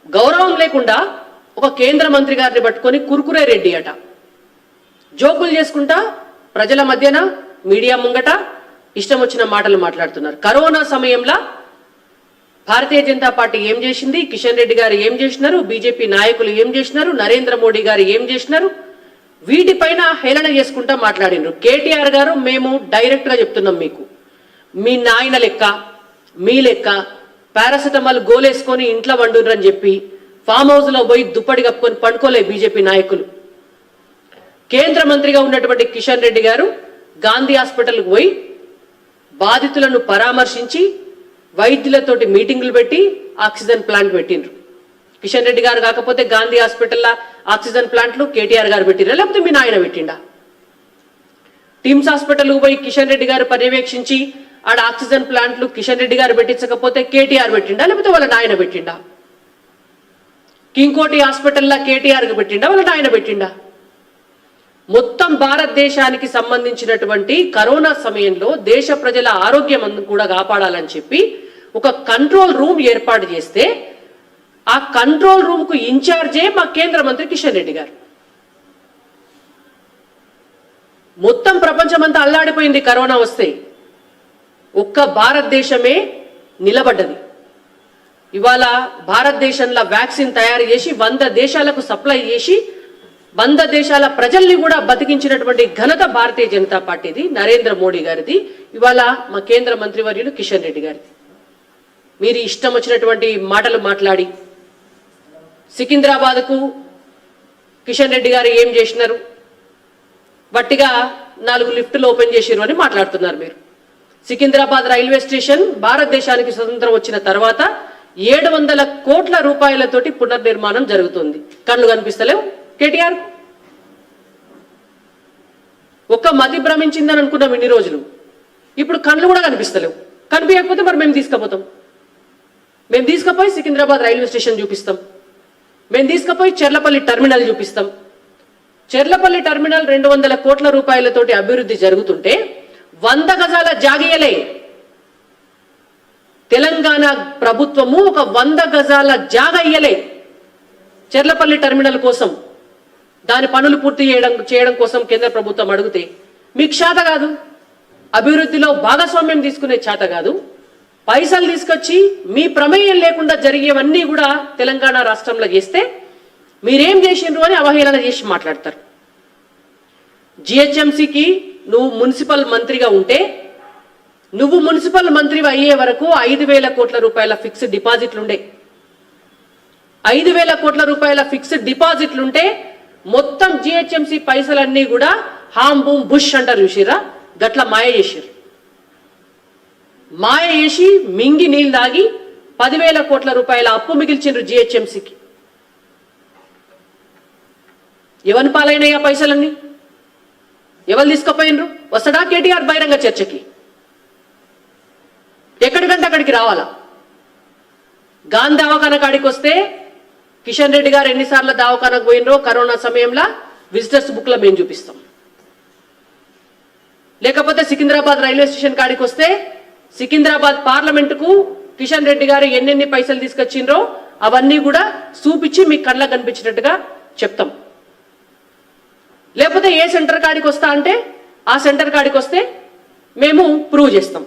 గౌరవం లేకుండా ఒక కేంద్ర మంత్రి గారిని పట్టుకొని కురుకురే రెడ్డి అట జోకులు చేసుకుంటా ప్రజల మధ్యన మీడియా ముంగట ఇష్టం వచ్చిన మాటలు మాట్లాడుతున్నారు. కరోనా సమయంలో భారతీయ జనతా పార్టీ ఏం చేసింది, కిషన్ రెడ్డి గారు ఏం చేసినారు, బీజేపీ నాయకులు ఏం చేసినారు, నరేంద్ర మోడీ గారు ఏం చేసినారు, వీటిపైన హేళన చేసుకుంటా మాట్లాడినారు. కేటీఆర్ గారు మేము డైరెక్ట్ గా చెప్తున్నాం, మీకు మీ నాయన లెక్క మీ లెక్క పారాసిటమాల్ గోలేసుకొని ఇంట్లో వండురని చెప్పి ఫామ్ హౌస్ లో పోయి దుప్పటి కప్పుకొని పండుకోలే బీజేపీ నాయకులు. కేంద్ర మంత్రిగా ఉన్నటువంటి కిషన్ రెడ్డి గారు గాంధీ హాస్పిటల్కి పోయి బాధితులను పరామర్శించి వైద్యులతోటి మీటింగులు పెట్టి ఆక్సిజన్ ప్లాంట్ పెట్టిండ్రు. కిషన్ రెడ్డి గారు కాకపోతే గాంధీ హాస్పిటల్లో ఆక్సిజన్ ప్లాంట్లు కేటీఆర్ గారు పెట్టిండ్రా, లేకపోతే మీ నాయన పెట్టిండా? టిమ్స్ హాస్పిటల్కి పోయి కిషన్ రెడ్డి గారు పర్యవేక్షించి ఆడ ఆక్సిజన్ ప్లాంట్లు కిషన్ రెడ్డి గారు పెట్టించకపోతే కేటీఆర్ పెట్టిండా, లేకపోతే వాళ్ళ నాయన పెట్టిండా? కింగ్కోటి హాస్పిటల్లో కేటీఆర్కి పెట్టిండా, వాళ్ళ నాయన పెట్టిండా? మొత్తం భారతదేశానికి సంబంధించినటువంటి కరోనా సమయంలో దేశ ప్రజల ఆరోగ్యం కూడా కాపాడాలని చెప్పి ఒక కంట్రోల్ రూమ్ ఏర్పాటు చేస్తే ఆ కంట్రోల్ రూమ్ కు ఇన్ఛార్జే మా కేంద్ర మంత్రి కిషన్ రెడ్డి గారు. మొత్తం ప్రపంచమంతా అల్లాడిపోయింది కరోనా వస్తే, ఒక్క భారతదేశమే నిలబడ్డది. ఇవాళ భారతదేశంలో వ్యాక్సిన్ తయారు చేసి 100 దేశాలకు సప్లై చేసి 100 దేశాల ప్రజల్ని కూడా బతికించినటువంటి ఘనత భారతీయ జనతా పార్టీది, నరేంద్ర మోడీ గారిది, ఇవాళ మా కేంద్ర మంత్రివర్యులు కిషన్ రెడ్డి గారిది. మీరు ఇష్టం వచ్చినటువంటి మాటలు మాట్లాడి సికింద్రాబాద్కు కిషన్ రెడ్డి గారు ఏం చేసినారు, వట్టిగా 4 లిఫ్టులు ఓపెన్ చేసిరు అని మాట్లాడుతున్నారు మీరు. సికింద్రాబాద్ రైల్వే స్టేషన్ భారతదేశానికి స్వతంత్రం వచ్చిన తర్వాత 700 కోట్ల రూపాయలతోటి పునర్నిర్మాణం జరుగుతుంది. కళ్ళు కనిపిస్తలేవు కేటీఆర్. ఒక్క మతి భ్రమించిందని అనుకున్నాం ఇన్ని రోజులు, ఇప్పుడు కళ్ళు కూడా కనిపిస్తలేవు. కనిపించకపోతే మరి మేము తీసుకుపోతాం. మేము తీసుకుపోయి సికింద్రాబాద్ రైల్వే స్టేషన్ చూపిస్తాం, మేము తీసుకుపోయి చెర్లపల్లి టర్మినల్ చూపిస్తాం. చెర్లపల్లి టర్మినల్ 200 కోట్ల రూపాయలతోటి అభివృద్ధి జరుగుతుంటే 100 గజాల జాగీయలే. తెలంగాణ ప్రభుత్వము ఒక 100 గజాల జాగా ఇయ్యలే చెర్లపల్లి టర్మినల్ కోసం. దాని పనులు పూర్తి చేయడం కోసం కేంద్ర ప్రభుత్వం అడిగితే మీకు చేత కాదు, అభివృద్ధిలో భాగస్వామ్యం తీసుకునే చేత కాదు, పైసలు తీసుకొచ్చి మీ ప్రమేయం లేకుండా జరిగేవన్నీ కూడా తెలంగాణ రాష్ట్రంలో చేస్తే మీరేం చేసిండ్రు అని అవహేళన చేసి మాట్లాడతారు. జిహెచ్ఎంసీకి నువ్వు మున్సిపల్ మంత్రిగా ఉంటే, నువ్వు మున్సిపల్ మంత్రి అయ్యే వరకు 5,000 కోట్ల రూపాయల ఫిక్స్డ్ డిపాజిట్లుండే. 5,000 కోట్ల రూపాయల ఫిక్స్డ్ డిపాజిట్లుంటే మొత్తం జిహెచ్ఎంసీ పైసలన్నీ కూడా హామ్ బూమ్ బుష్ అంటారు చూసిరా, గట్ల మాయ చేసిరు. మాయ చేసి మింగి నీళ్ళు దాగి 10,000 కోట్ల రూపాయల అప్పు మిగిల్చిండ్రు జిహెచ్ఎంసీకి. ఎవరి పాలైనయా పైసలన్నీ? ఎవరు తీసుకుపోయినరు? వస్తాడా కేటీఆర్ బహిరంగ చర్చకి? ఎక్కడికంటే అక్కడికి రావాలా? గాంధీ దవాఖాన కాడికి వస్తే కిషన్ రెడ్డి గారు ఎన్నిసార్లు దవాఖానకు పోయినరో కరోనా సమయంలో విజిటర్స్ బుక్ లో మేము చూపిస్తాం. లేకపోతే సికింద్రాబాద్ రైల్వే స్టేషన్ కాడికి వస్తే సికింద్రాబాద్ పార్లమెంటుకు కిషన్ రెడ్డి గారు ఎన్నెన్ని పైసలు తీసుకొచ్చిండ్రో అవన్నీ కూడా చూపించి మీకు కళ్ళకు కనిపించినట్టుగా చెప్తాం. లేకపోతే ఏ సెంటర్ కాడికి వస్తా అంటే ఆ సెంటర్ కాడికి వస్తే మేము ప్రూవ్ చేస్తాం.